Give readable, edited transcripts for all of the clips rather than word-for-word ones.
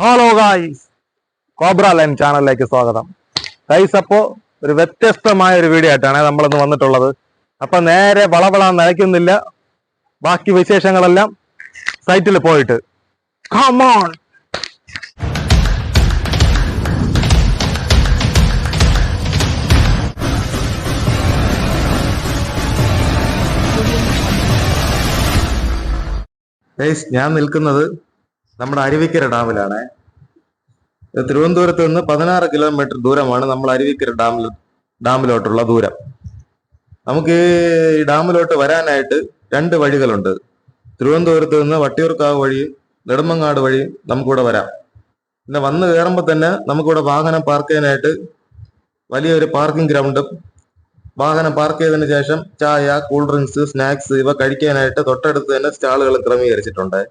Hello guys, cobra line ചാനലിലേക്ക് സ്വാഗതം. Guys, അപ്പോൾ ഒരു വ്യത്യസ്തമായ ഒരു വീഡിയോ ആയിട്ടാണ് നമ്മളിന്ന് വന്നിട്ടുള്ളത്. അപ്പൊ നേരെ വളവളാൻ നനയ്ക്കുന്നില്ല, ബാക്കി വിശേഷങ്ങളെല്ലാം സൈറ്റിൽ പോയിട്ട് come on. ഗൈസ്, ഞാൻ നിൽക്കുന്നത് നമ്മുടെ അരുവിക്കര ഡാമിലാണ്. തിരുവനന്തപുരത്ത് നിന്ന് 16 കിലോമീറ്റർ ദൂരമാണ് നമ്മൾ അരുവിക്കര ഡാമിലോട്ടുള്ള ദൂരം. നമുക്ക് ഈ ഡാമിലോട്ട് വരാനായിട്ട് 2 വഴികളുണ്ട്. തിരുവനന്തപുരത്ത് നിന്ന് വട്ടിയൂർക്കാവ് വഴിയും നെടുമങ്ങാട് വഴിയും നമുക്കിവിടെ വരാം. പിന്നെ വന്ന് കയറുമ്പോൾ തന്നെ നമുക്കിവിടെ വാഹനം പാർക്ക് ചെയ്യാനായിട്ട് വലിയൊരു പാർക്കിംഗ് ഗ്രൗണ്ടും, വാഹനം പാർക്ക് ചെയ്തതിന് ശേഷം ചായ, കൂൾ ഡ്രിങ്ക്സ്, സ്നാക്സ് ഇവ കഴിക്കാനായിട്ട് തൊട്ടടുത്ത് തന്നെ സ്റ്റാളുകൾ ക്രമീകരിച്ചിട്ടുണ്ട്.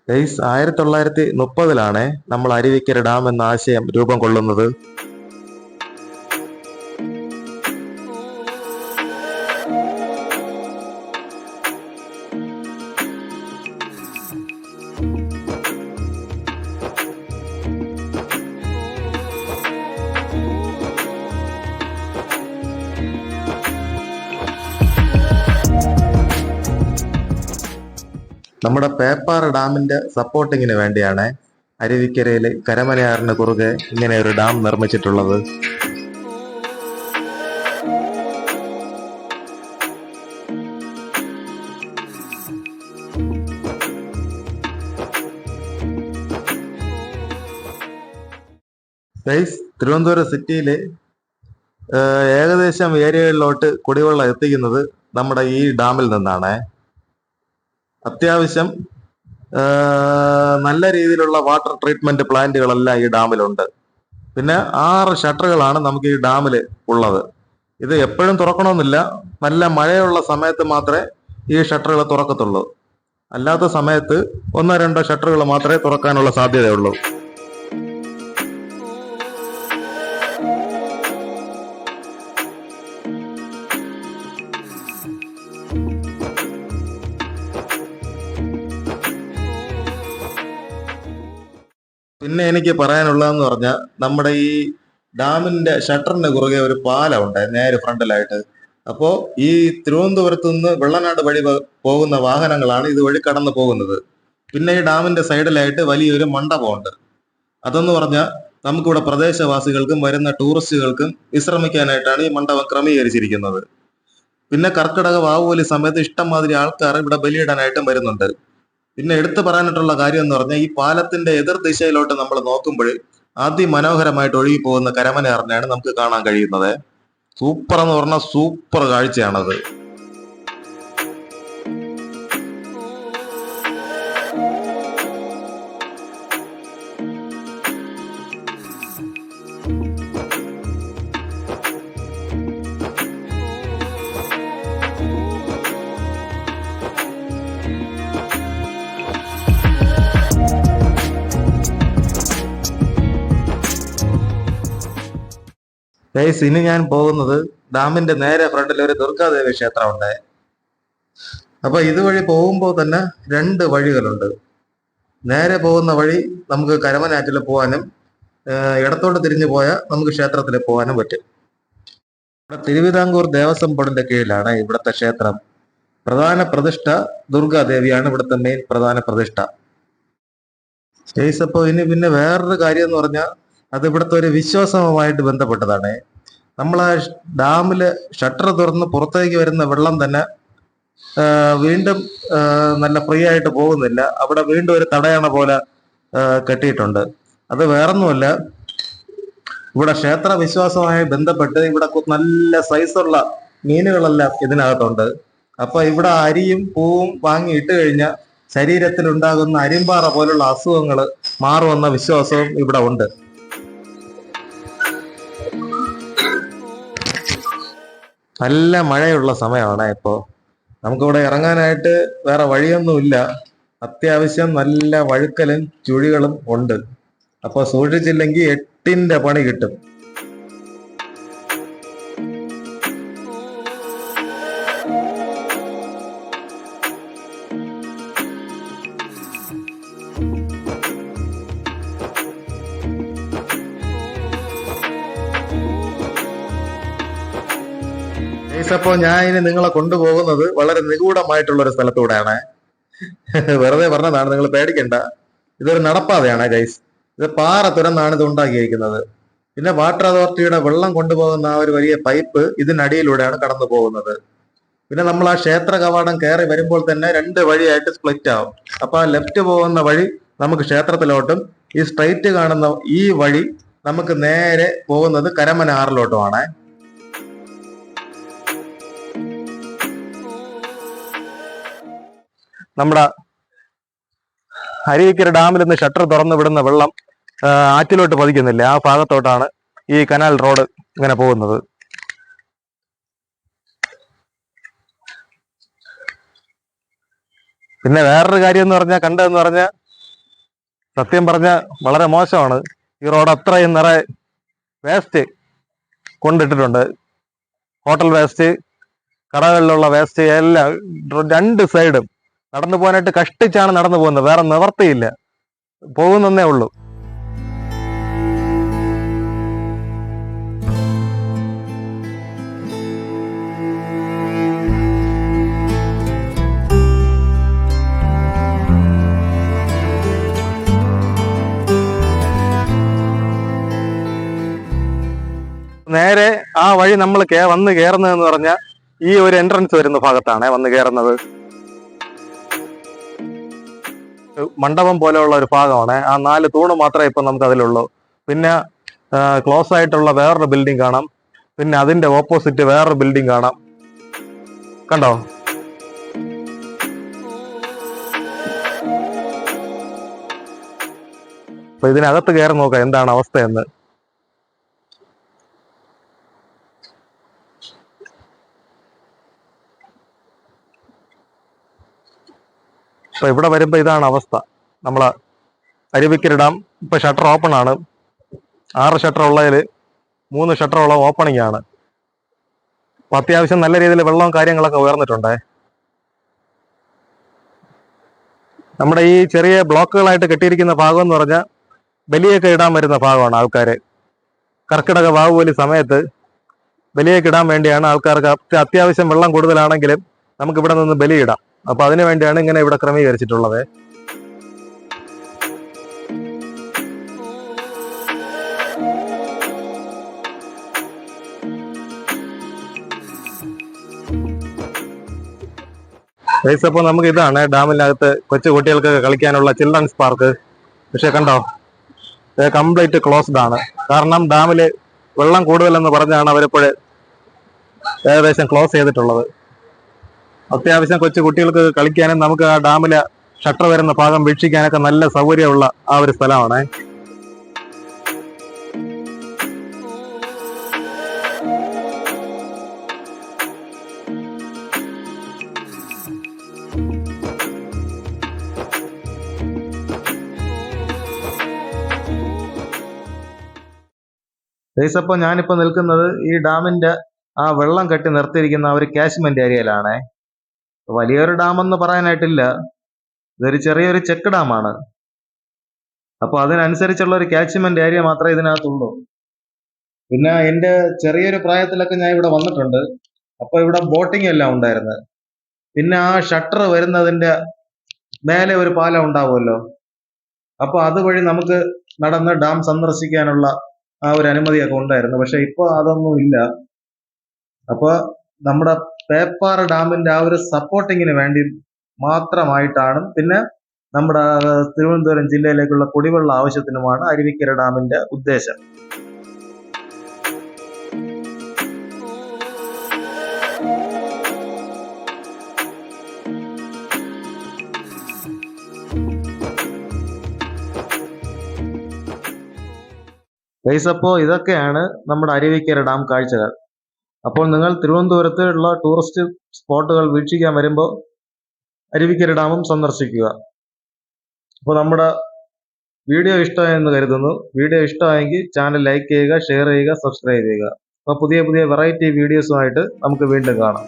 ഗൈസ്, 1930 നമ്മൾ അരുവിക്കര ഡാം എന്ന ആശയം രൂപം കൊള്ളുന്നത്. നമ്മുടെ പേപ്പാറ ഡാമിന്റെ സപ്പോർട്ടിങ്ങിന് വേണ്ടിയാണ് അരുവിക്കരയിൽ കരമനയാറിന് കുറുകെ ഇങ്ങനെ ഒരു ഡാം നിർമ്മിച്ചിട്ടുള്ളത്. ഗൈസ്, തിരുവനന്തപുരം സിറ്റിയിലെ ഏകദേശം ഏരിയകളിലോട്ട് കുടിവെള്ളം എത്തിക്കുന്നത് നമ്മുടെ ഈ ഡാമിൽ നിന്നാണ്. അത്യാവശ്യം നല്ല രീതിയിലുള്ള വാട്ടർ ട്രീറ്റ്മെന്റ് പ്ലാന്റുകളെല്ലാം ഈ ഡാമിലുണ്ട്. പിന്നെ 6 ഷട്ടറുകളാണ് നമുക്ക് ഈ ഡാമിൽ ഉള്ളത്. ഇത് എപ്പോഴും തുറക്കണമെന്നില്ല, നല്ല മഴയുള്ള സമയത്ത് മാത്രമേ ഈ ഷട്ടറുകൾ തുറക്കത്തുള്ളൂ. അല്ലാത്ത സമയത്ത് 1-2 ഷട്ടറുകൾ മാത്രമേ തുറക്കാനുള്ള സാധ്യതയുള്ളൂ. പിന്നെ എനിക്ക് പറയാനുള്ളതെന്ന് പറഞ്ഞാൽ, നമ്മുടെ ഈ ഡാമിന്റെ ഷട്ടറിന് കുറുകെ ഒരു പാലമുണ്ട് നേരെ ഫ്രണ്ടിലായിട്ട്. അപ്പോൾ ഈ തിരുവനന്തപുരത്ത് നിന്ന് വെള്ളനാട് വഴി പോകുന്ന വാഹനങ്ങളാണ് ഇതുവഴി കടന്നു പോകുന്നത്. പിന്നെ ഈ ഡാമിന്റെ സൈഡിലായിട്ട് വലിയൊരു മണ്ഡപമുണ്ട്. അതെന്ന് പറഞ്ഞാൽ നമുക്കിവിടെ പ്രദേശവാസികൾക്കും വരുന്ന ടൂറിസ്റ്റുകൾക്കും വിശ്രമിക്കാനായിട്ടാണ് ഈ മണ്ഡപം ക്രമീകരിച്ചിരിക്കുന്നത്. പിന്നെ കർക്കിടക വാവുബലി സമയത്ത് ഇഷ്ടംമാതിരി ആൾക്കാർ ഇവിടെ ബലിയിടാനായിട്ടും വരുന്നുണ്ട്. പിന്നെ എടുത്തു പറയാനായിട്ടുള്ള കാര്യം എന്ന് പറഞ്ഞാൽ, ഈ പാലത്തിന്റെ എതിർ ദിശയിലോട്ട് നമ്മൾ നോക്കുമ്പോൾ അതിമനോഹരമായിട്ട് ഒഴുകി പോകുന്ന കരമനയാറിനെയാണ് നമുക്ക് കാണാൻ കഴിയുന്നത്. സൂപ്പർ എന്ന് പറഞ്ഞാൽ സൂപ്പർ കാഴ്ചയാണത്. ഗൈസ്, ഇനി ഞാൻ പോകുന്നത് ഡാമിന്റെ നേരെ ഫ്രണ്ടിൽ ഒരു ദുർഗാദേവി ക്ഷേത്രമുണ്ട്. അപ്പൊ ഇതുവഴി പോകുമ്പോൾ തന്നെ 2 വഴികളുണ്ട്. നേരെ പോകുന്ന വഴി നമുക്ക് കരമനാറ്റിൽ പോകാനും, ഇടത്തോട്ട് തിരിഞ്ഞു പോയാൽ നമുക്ക് ക്ഷേത്രത്തിൽ പോകാനും പറ്റും. തിരുവിതാംകൂർ ദേവസ്വം ബോർഡിന്റെ കീഴിലാണ് ഇവിടുത്തെ ക്ഷേത്രം. പ്രധാന പ്രതിഷ്ഠ ദുർഗാദേവിയാണ് ഇവിടുത്തെ മെയിൻ പ്രധാന പ്രതിഷ്ഠ. ഗൈസ്, അപ്പോൾ ഇനി പിന്നെ വേറൊരു കാര്യം എന്ന് പറഞ്ഞാൽ, അത് ഇവിടുത്തെ ഒരു വിശ്വാസവുമായിട്ട് ബന്ധപ്പെട്ടതാണ്. നമ്മൾ ആ ഡാമില് ഷട്ടർ തുറന്ന് പുറത്തേക്ക് വരുന്ന വെള്ളം തന്നെ വീണ്ടും നല്ല ഫ്രീ ആയിട്ട് പോകുന്നില്ല. അവിടെ വീണ്ടും ഒരു തടയണ പോലെ കെട്ടിയിട്ടുണ്ട്. അത് വേറൊന്നുമല്ല, ഇവിടെ ക്ഷേത്ര വിശ്വാസവുമായി ബന്ധപ്പെട്ട് ഇവിടെ നല്ല സൈസുള്ള മീനുകളെല്ലാം ഇതിനകത്തുണ്ട്. അപ്പൊ ഇവിടെ അരിയും പൂവും വാങ്ങി ഇട്ട് കഴിഞ്ഞാൽ ശരീരത്തിൽ ഉണ്ടാകുന്ന അരിമ്പാറ പോലുള്ള അസുഖങ്ങൾ മാറുമെന്ന വിശ്വാസവും ഇവിടെ ഉണ്ട്. നല്ല മഴയുള്ള സമയമാണ് ഇപ്പോൾ. നമുക്കിവിടെ ഇറങ്ങാനായിട്ട് വേറെ വഴിയൊന്നുമില്ല. അത്യാവശ്യം നല്ല വഴുക്കലും ചുഴികളും ഉണ്ട്. അപ്പോൾ സൂക്ഷിച്ചില്ലെങ്കിൽ 8ന്റെ പണി കിട്ടും. ഗൈസ്, അപ്പോ ഞാൻ ഇനി നിങ്ങളെ കൊണ്ടുപോകുന്നത് വളരെ നിഗൂഢമായിട്ടുള്ള ഒരു സ്ഥലത്തൂടെയാണ്. വെറുതെ പറഞ്ഞതാണ്, നിങ്ങൾ പേടിക്കണ്ട. ഇതൊരു നടപ്പാതയാണ് ഗൈസ്. ഇത് പാറ തുരന്നാണ് ഇത് ഉണ്ടാക്കിയിരിക്കുന്നത്. പിന്നെ വാട്ടർ അതോറിറ്റിയുടെ വെള്ളം കൊണ്ടുപോകുന്ന ആ ഒരു വലിയ പൈപ്പ് ഇതിനടിയിലൂടെയാണ് കടന്നു പോകുന്നത്. പിന്നെ നമ്മൾ ആ ക്ഷേത്ര കവാടം കയറി വരുമ്പോൾ തന്നെ രണ്ട് വഴിയായിട്ട് സ്പ്ലിറ്റ് ആവും. അപ്പൊ ആ ലെഫ്റ്റ് പോകുന്ന വഴി നമുക്ക് ക്ഷേത്രത്തിലോട്ടും, ഈ സ്ട്രൈറ്റ് കാണുന്ന ഈ വഴി നമുക്ക് നേരെ പോകുന്നത് കരമന നമ്മുടെ അരുവിക്കര ഡാമിൽ നിന്ന് ഷട്ടർ തുറന്നു വിടുന്ന വെള്ളം ആറ്റിലോട്ട് പതിക്കുന്നില്ല, ആ ഭാഗത്തോട്ടാണ് ഈ കനാൽ റോഡ് ഇങ്ങനെ പോകുന്നത്. പിന്നെ വേറൊരു കാര്യം എന്ന് പറഞ്ഞാൽ, കണ്ടതെന്ന് പറഞ്ഞാൽ സത്യം പറഞ്ഞാൽ വളരെ മോശമാണ്. ഈ റോഡ് അത്രയും നിറയെ വേസ്റ്റ് കൊണ്ടിട്ടിട്ടുണ്ട്. ഹോട്ടൽ വേസ്റ്റ്, കടകളിലുള്ള വേസ്റ്റ് എല്ലാം രണ്ട് സൈഡും നടന്നു പോകാനായിട്ട് കഷ്ടിച്ചാണ് നടന്നു പോകുന്നത്. വേറെ നിവർത്തിയില്ല, പോകുന്നേ ഉള്ളൂ. നേരെ ആ വഴി നമ്മൾ വന്ന് കയറുന്നതെന്ന് പറഞ്ഞാൽ ഈ ഒരു എൻട്രൻസ് വരുന്ന ഭാഗത്താണ് വന്ന് കയറുന്നത്. മണ്ഡപം പോലെയുള്ള ഒരു ഭാഗമാണ്. ആ 4 തൂണ് മാത്രമേ ഇപ്പൊ നമുക്ക് അതിലുള്ളൂ. പിന്നെ ക്ലോസ് ആയിട്ടുള്ള വേറൊരു ബിൽഡിംഗ് കാണാം. പിന്നെ അതിന്റെ ഓപ്പോസിറ്റ് വേറൊരു ബിൽഡിംഗ് കാണാം. കണ്ടോ? അപ്പൊ ഇതിനകത്ത് കയറി നോക്കാം എന്താണ് അവസ്ഥയെന്ന്. അപ്പൊ ഇവിടെ വരുമ്പോ ഇതാണ് അവസ്ഥ. നമ്മളെ അരുവിക്കര ഡാം ഇപ്പൊ ഷട്ടർ ഓപ്പൺ ആണ്. 6 ഷട്ടർ ഉള്ളതിൽ 3 ഷട്ടറുള്ള ഓപ്പണിംഗ് ആണ്. അപ്പൊ അത്യാവശ്യം നല്ല രീതിയിൽ വെള്ളവും കാര്യങ്ങളൊക്കെ ഉയർന്നിട്ടുണ്ടേ. നമ്മുടെ ഈ ചെറിയ ബ്ലോക്കുകളായിട്ട് കെട്ടിയിരിക്കുന്ന ഭാഗം എന്ന് പറഞ്ഞാൽ ബലിയൊക്കെ ഇടാൻ വരുന്ന ഭാഗമാണ്. ആൾക്കാര് കർക്കിടക വാവുബലി സമയത്ത് ബലിയൊക്കെ ഇടാൻ വേണ്ടിയാണ് ആൾക്കാർക്ക് അത്യാവശ്യം വെള്ളം കൂടുതലാണെങ്കിലും നമുക്ക് ഇവിടെ നിന്ന് ബലിയിടാം. അപ്പൊ അതിനു വേണ്ടിയാണ് ഇങ്ങനെ ഇവിടെ ക്രമീകരിച്ചിട്ടുള്ളത്. അപ്പോൾ നമുക്ക് ഇതാണ് ഡാമിനകത്ത് കൊച്ചു കുട്ടികൾക്കൊക്കെ കളിക്കാനുള്ള ചിൽഡ്രൻസ് പാർക്ക്. പക്ഷെ കണ്ടോ, കംപ്ലീറ്റ് ക്ലോസ്ഡ് ആണ്. കാരണം ഡാമില് വെള്ളം കൂടുതലെന്ന് പറഞ്ഞാണ് അവരിപ്പോൾ ഏകദേശം ക്ലോസ് ചെയ്തിട്ടുള്ളത്. അത്യാവശ്യം കൊച്ചു കുട്ടികൾക്ക് കളിക്കാനും നമുക്ക് ആ ഡാമിലെ ഷട്ടർ വരുന്ന ഭാഗം വീക്ഷിക്കാനൊക്കെ നല്ല സൗകര്യമുള്ള ആ ഒരു സ്ഥലമാണ്. അപ്പോൾ ഞാനിപ്പോ നിൽക്കുന്നത് ഈ ഡാമിന്റെ ആ വെള്ളം കെട്ടി നിർത്തിയിരിക്കുന്ന ആ ഒരു കാച്ച്മെന്റ് ഏരിയയിലാണ്. വലിയൊരു ഡാം എന്ന് പറയാനായിട്ടില്ല, ഇതൊരു ചെറിയൊരു ചെക്ക് ഡാമാണ്. അപ്പൊ അതിനനുസരിച്ചുള്ള ഒരു കാച്ച്മെന്റ് ഏരിയ മാത്രമേ ഇതിനകത്തുള്ളൂ. പിന്നെ എന്റെ ചെറിയൊരു പ്രായത്തിലൊക്കെ ഞാൻ ഇവിടെ വന്നിട്ടുണ്ട്. അപ്പൊ ഇവിടെ ബോട്ടിംഗ് എല്ലാം ഉണ്ടായിരുന്നു. പിന്നെ ആ ഷട്ടർ വരുന്നതിന്റെ മേലെ ഒരു പാലം ഉണ്ടാവുമല്ലോ, അപ്പൊ അതുവഴി നമുക്ക് നടന്ന് ഡാം സന്ദർശിക്കാനുള്ള ആ ഒരു അനുമതിയൊക്കെ ഉണ്ടായിരുന്നു. പക്ഷെ ഇപ്പൊ അതൊന്നും ഇല്ല. അപ്പൊ നമ്മുടെ പേപ്പാറ ഡാമിന്റെ ആ ഒരു സപ്പോർട്ടിങ്ങിന് വേണ്ടി മാത്രമായിട്ടാണ്, പിന്നെ നമ്മുടെ തിരുവനന്തപുരം ജില്ലയിലേക്കുള്ള കുടിവെള്ള ആവശ്യത്തിനുമാണ് അരുവിക്കര ഡാമിന്റെ ഉദ്ദേശം. അപ്പോൾ ഇതൊക്കെയാണ് നമ്മുടെ അരുവിക്കര ഡാം കാഴ്ചകൾ. അപ്പോൾ നിങ്ങൾ തിരുവനന്തപുരത്ത് ഉള്ള ടൂറിസ്റ്റ് സ്പോട്ടുകൾ വീക്ഷിക്കാൻ വരുമ്പോൾ അരുവിക്കര ഡാമും സന്ദർശിക്കുക. അപ്പോൾ നമ്മുടെ വീഡിയോ ഇഷ്ടമായെന്ന് കരുതുന്നു. വീഡിയോ ഇഷ്ടമായെങ്കിൽ ചാനൽ ലൈക്ക് ചെയ്യുക, ഷെയർ ചെയ്യുക, സബ്സ്ക്രൈബ് ചെയ്യുക. അപ്പോൾ പുതിയ പുതിയ വെറൈറ്റി വീഡിയോസുമായിട്ട് നമുക്ക് വീണ്ടും കാണാം.